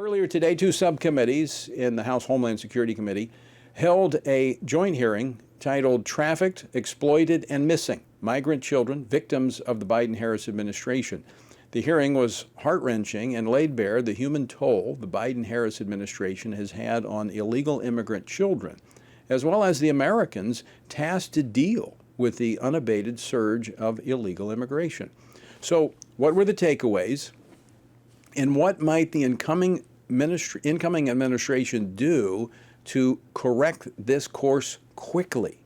Earlier today, two subcommittees in the House Homeland Security Committee held a joint hearing titled Trafficked, Exploited, and Missing Migrant Children, Victims of the Biden-Harris Administration. The hearing was heart-wrenching and laid bare the human toll the Biden-Harris administration has had on illegal immigrant children, as well as the Americans tasked to deal with the unabated surge of illegal immigration. So, what were the takeaways? And what might the incoming administration do to correct this course quickly?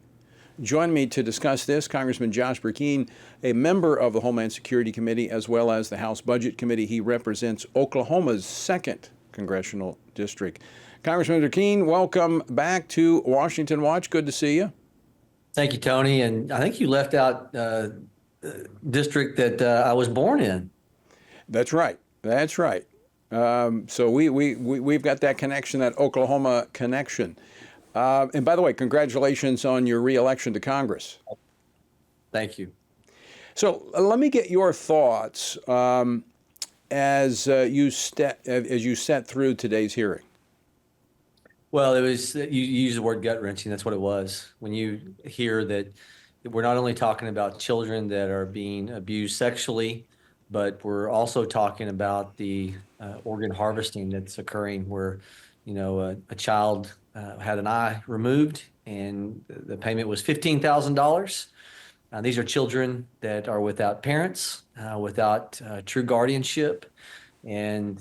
Join me to discuss this, Congressman Josh Brecheen, a member of the Homeland Security Committee, as well as the House Budget Committee. He represents Oklahoma's 2nd Congressional District. Congressman Brecheen, welcome back to Washington Watch. Good to see you. Thank you, Tony. And I think you left out district that I was born in. That's right. That's right. So we've got that connection, that Oklahoma connection. And by the way, congratulations on your reelection to Congress. Thank you. So let me get your thoughts as you sat through today's hearing. Well, it was, you used the word gut-wrenching. That's what it was. When you hear that we're not only talking about children that are being abused sexually, but we're also talking about the organ harvesting that's occurring where, a child had an eye removed and the payment was $15,000. These are children that are without parents, without true guardianship. And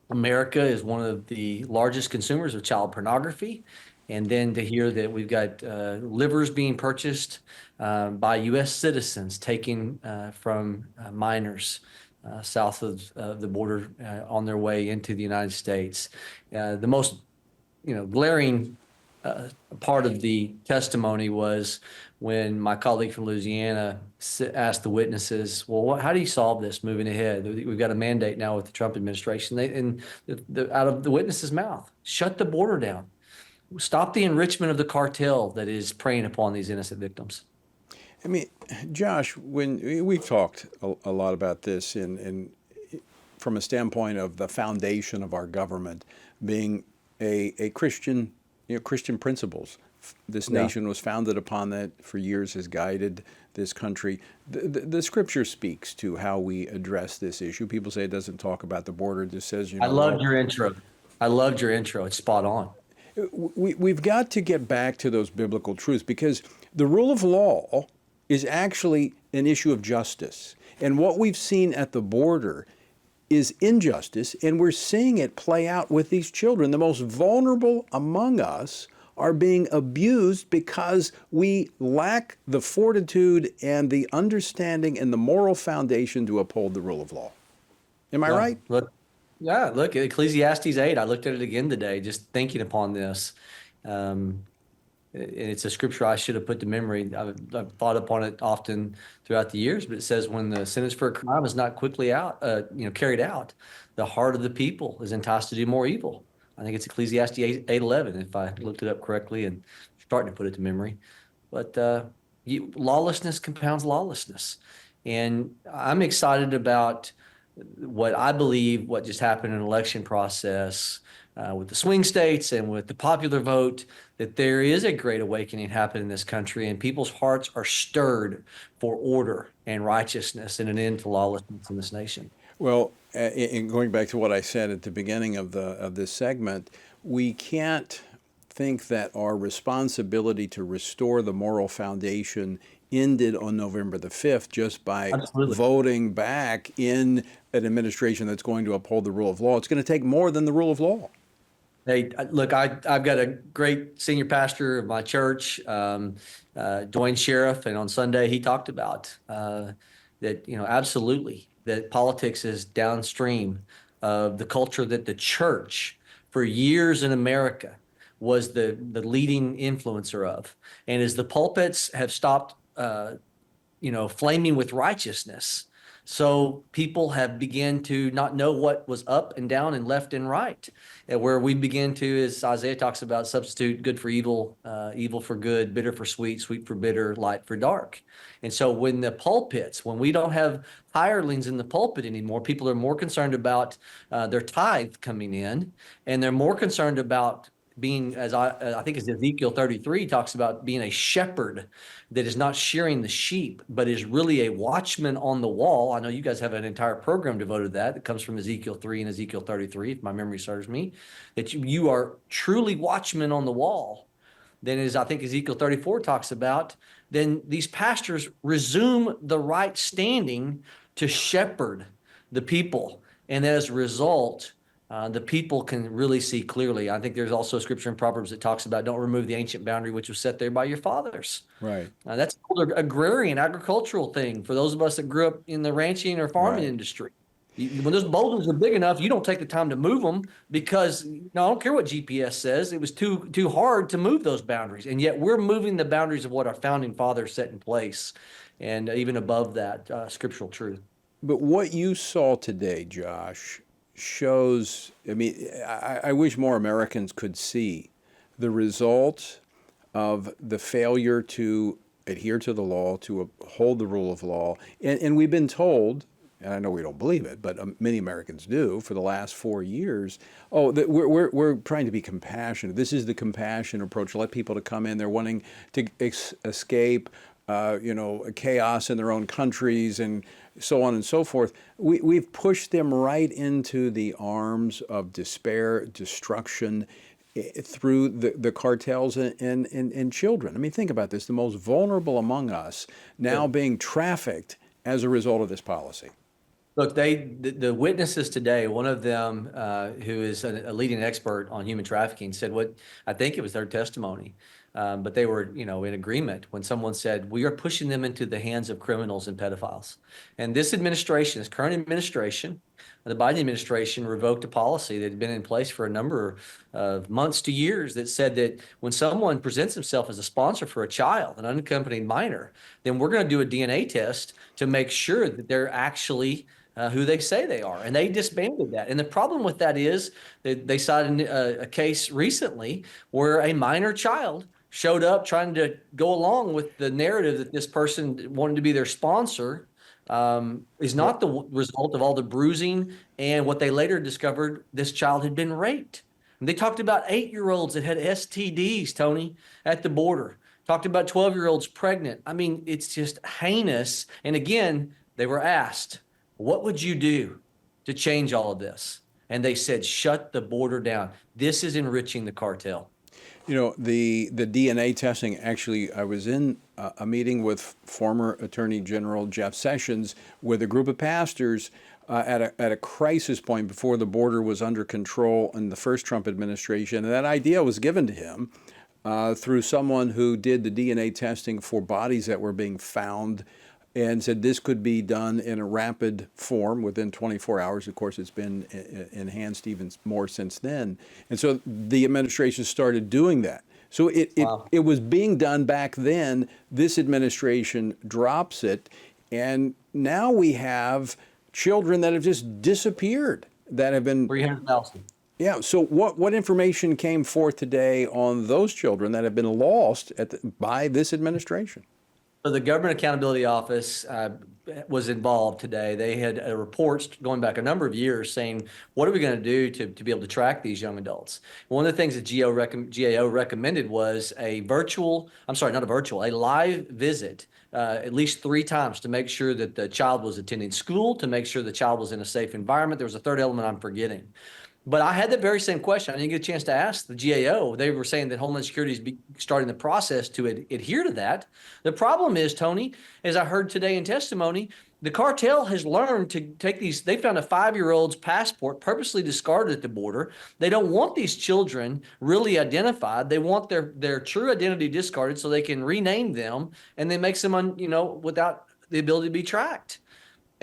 America is one of the largest consumers of child pornography. And then to hear that we've got livers being purchased by U.S. citizens taken from minors south of the border on their way into the United States. The most glaring part of the testimony was when my colleague from Louisiana asked the witnesses, well, how do you solve this moving ahead? We've got a mandate now with the Trump administration. Out of the witness's mouth, shut the border down. Stop the enrichment of the cartel that is preying upon these innocent victims. I mean, Josh, when we've talked a lot about this from a standpoint of the foundation of our government being a Christian, Christian principles. This nation was founded upon that, for years has guided this country. The scripture speaks to how we address this issue. People say it doesn't talk about the border. It just says, I loved your intro. I loved your intro. It's spot on. We've got to get back to those biblical truths because the rule of law is actually an issue of justice. And what we've seen at the border is injustice, and we're seeing it play out with these children. The most vulnerable among us are being abused because we lack the fortitude and the understanding and the moral foundation to uphold the rule of law. Am I right? Look, Ecclesiastes 8, I looked at it again today, just thinking upon this. It's a scripture I should have put to memory. I've thought upon it often throughout the years, but it says when the sentence for a crime is not quickly carried out, the heart of the people is enticed to do more evil. I think it's Ecclesiastes 8:11, if I looked it up correctly and starting to put it to memory. But lawlessness compounds lawlessness. And I'm excited about what I believe what just happened in an election process with the swing states and with the popular vote, that there is a great awakening happening in this country and people's hearts are stirred for order and righteousness and an end to lawlessness in this nation. Well, in going back to what I said at the beginning of this segment, we can't think that our responsibility to restore the moral foundation ended on November the 5th just by voting back in an administration that's going to uphold the rule of law. It's going to take more than the rule of law. Hey, look, I've got a great senior pastor of my church, Dwayne Sheriff, and on Sunday he talked about that, absolutely, that politics is downstream of the culture that the church for years in America was the leading influencer of. And as the pulpits have stopped, flaming with righteousness, So people have begun to not know what was up and down and left and right. And where we begin to, as Isaiah talks about, substitute good for evil, evil for good, bitter for sweet, sweet for bitter, light for dark. And so when the pulpits, when we don't have hirelings in the pulpit anymore, people are more concerned about their tithe coming in, and they're more concerned about being, as I think it's Ezekiel 33 talks about, being a shepherd that is not shearing the sheep, but is really a watchman on the wall. I know you guys have an entire program devoted to that. That comes from Ezekiel 3 and Ezekiel 33, if my memory serves me, that you are truly watchmen on the wall. Then, as I think Ezekiel 34 talks about, then these pastors resume the right standing to shepherd the people. And as a result, the people can really see clearly. I think there's also a scripture in Proverbs that talks about don't remove the ancient boundary which was set there by your fathers. Right. That's an older agrarian, agricultural thing for those of us that grew up in the ranching or farming industry. When those boulders are big enough, you don't take the time to move them because I don't care what GPS says. It was too hard to move those boundaries. And yet we're moving the boundaries of what our founding fathers set in place, and even above that, scriptural truth. But what you saw today, Josh, shows, I mean, I wish more Americans could see the result of the failure to adhere to the law, to uphold the rule of law. And we've been told, and I know we don't believe it, but many Americans do, for the last 4 years, that we're trying to be compassionate. This is the compassion approach. Let people to come in. They're wanting to escape, chaos in their own countries and so on and so forth. We've pushed them right into the arms of despair, destruction, through the cartels and children. I mean, think about this. The most vulnerable among us now being trafficked as a result of this policy. Look, the witnesses today, one of them who is a leading expert on human trafficking said what I think it was their testimony, but they were, in agreement when someone said, we are pushing them into the hands of criminals and pedophiles. And this administration, this current administration, the Biden administration revoked a policy that had been in place for a number of months to years that said that when someone presents himself as a sponsor for a child, an unaccompanied minor, then we're going to do a DNA test to make sure that they're actually who they say they are. And they disbanded that. And the problem with that is that they cited a case recently where a minor child showed up trying to go along with the narrative that this person wanted to be their sponsor, is not the result of all the bruising and what they later discovered this child had been raped. And they talked about 8-year-olds that had STDs, Tony, at the border. Talked about 12-year-olds pregnant. I mean, it's just heinous. And again, they were asked, what would you do to change all of this? And they said, shut the border down. This is enriching the cartel. The DNA testing, actually, I was in a meeting with former Attorney General Jeff Sessions with a group of pastors at a crisis point before the border was under control in the first Trump administration. And that idea was given to him through someone who did the DNA testing for bodies that were being found, and said this could be done in a rapid form within 24 hours. Of course, it's been enhanced even more since then. And so the administration started doing that. So it was being done back then. This administration drops it. And now we have children that have just disappeared, that have been 300,000. Yeah. So what information came forth today on those children that have been lost by this administration? So the Government Accountability Office was involved today. They had reports going back a number of years saying, what are we going to do to be able to track these young adults? One of the things that GAO recommended was a live visit at least 3 times to make sure that the child was attending school, to make sure the child was in a safe environment. There was a third element I'm forgetting. But I had that very same question. I didn't get a chance to ask the GAO. They were saying that Homeland Security is starting the process to adhere to that. The problem is, Tony, as I heard today in testimony, the cartel has learned to take these. They found a 5-year-old's passport purposely discarded at the border. They don't want these children really identified. They want their true identity discarded so they can rename them, and then makes them without the ability to be tracked.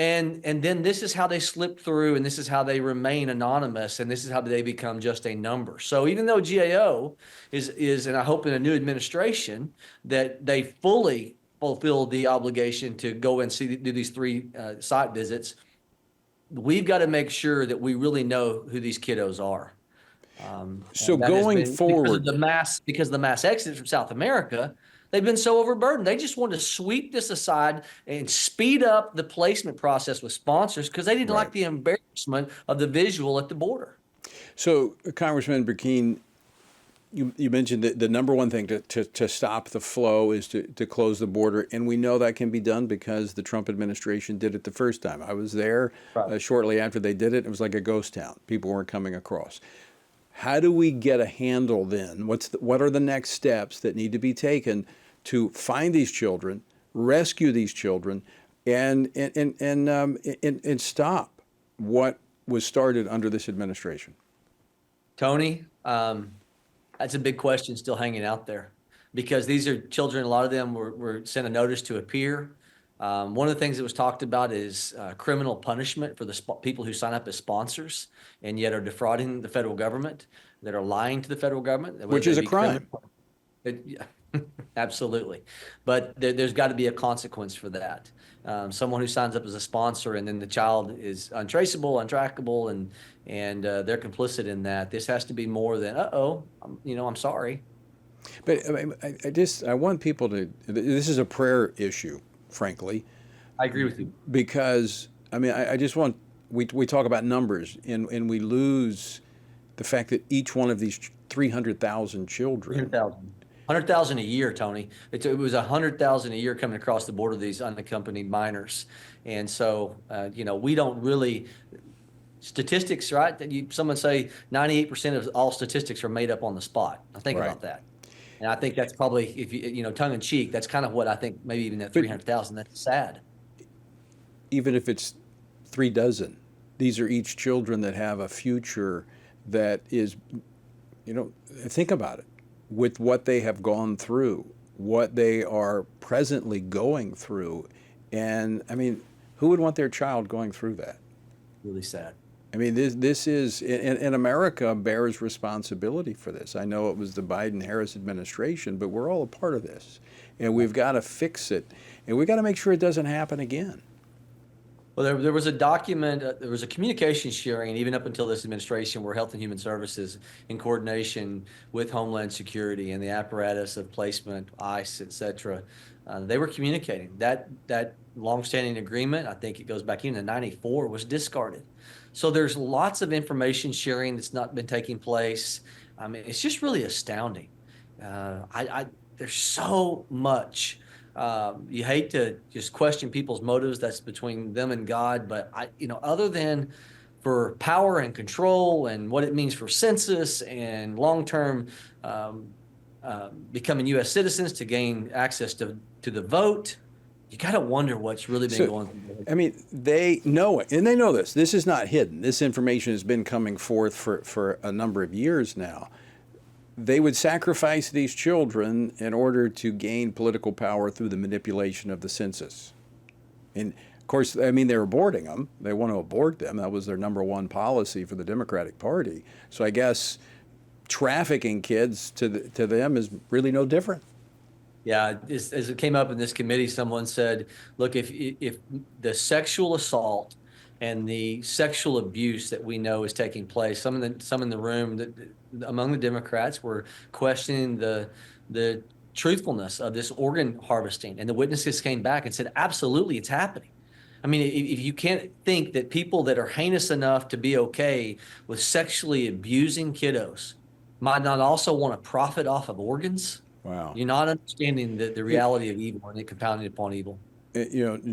And then this is how they slip through, and this is how they remain anonymous, and this is how they become just a number. So even though GAO is, and I hope in a new administration, that they fully fulfilled the obligation to go and do these 3 site visits. We've got to make sure that we really know who these kiddos are. So And that has going been forward, because of the mass exodus from South America. They've been so overburdened. They just wanted to sweep this aside and speed up the placement process with sponsors because they didn't like the embarrassment of the visual at the border. so Congressman Brecheen, you mentioned that the number one thing to stop the flow is to close the border. And we know that can be done because the Trump administration did it the first time. I was there shortly after they did it. It was like a ghost town. People weren't coming across. How do we get a handle then? What are the next steps that need to be taken to find these children, rescue these children, and stop what was started under this administration? Tony, that's a big question still hanging out there because these are children. A lot of them were sent a notice to appear. One of the things that was talked about is criminal punishment for the people who sign up as sponsors and yet are defrauding the federal government, that are lying to the federal government. Which is a crime. Yeah, absolutely. But there's got to be a consequence for that. Someone who signs up as a sponsor and then the child is untraceable, untrackable, and they're complicit in that. This has to be more than, I'm sorry. But I want people to, this is a prayer issue, frankly. I agree with you. Because, I just want, we talk about numbers and we lose the fact that each one of these 300,000 children. 100,000 a year, Tony. It was 100,000 a year coming across the border, these unaccompanied minors. And so, we don't really, statistics, right? Someone say 98% of all statistics are made up on the spot. Now think about that. And I think that's probably, if tongue in cheek, that's kind of what I think, maybe even that 300,000, that's sad. Even if it's 3 dozen, these are each children that have a future that is, think about it, with what they have gone through, what they are presently going through. And who would want their child going through that? Really sad. This is, and America bears responsibility for this. I know it was the Biden-Harris administration, but we're all a part of this. And we've got to fix it. And we've got to make sure it doesn't happen again. Well, there was a document, there was a communication sharing, even up until this administration, where Health and Human Services, in coordination with Homeland Security and the apparatus of placement, ICE, et cetera, they were communicating. That longstanding agreement, I think it goes back into '94, was discarded. So there's lots of information sharing that's not been taking place. It's just really astounding. There's so much. You hate to just question people's motives. That's between them and God. But other than for power and control and what it means for census and long-term becoming U.S. citizens to gain access to the vote, you got to wonder what's really been going on. They know it, and they know this. This is not hidden. This information has been coming forth for a number of years now. They would sacrifice these children in order to gain political power through the manipulation of the census. And of course, they're aborting them. They want to abort them. That was their number one policy for the Democratic Party. So I guess trafficking kids to them is really no different. Yeah, as it came up in this committee, someone said, look, if the sexual assault and the sexual abuse that we know is taking place, some in the room among the Democrats were questioning the truthfulness of this organ harvesting, and the witnesses came back and said, absolutely, it's happening. If you can't think that people that are heinous enough to be okay with sexually abusing kiddos might not also want to profit off of organs. Wow. You're not understanding the reality of evil and it compounding upon evil.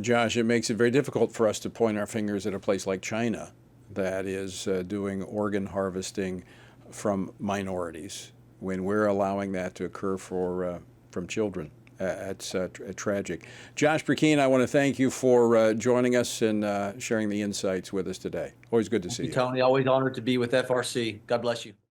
Josh, it makes it very difficult for us to point our fingers at a place like China that is doing organ harvesting from minorities when we're allowing that to occur from children. It's tragic. Josh Brecheen, I want to thank you for joining us and sharing the insights with us today. Always good to see you. Tony, always honored to be with FRC. God bless you.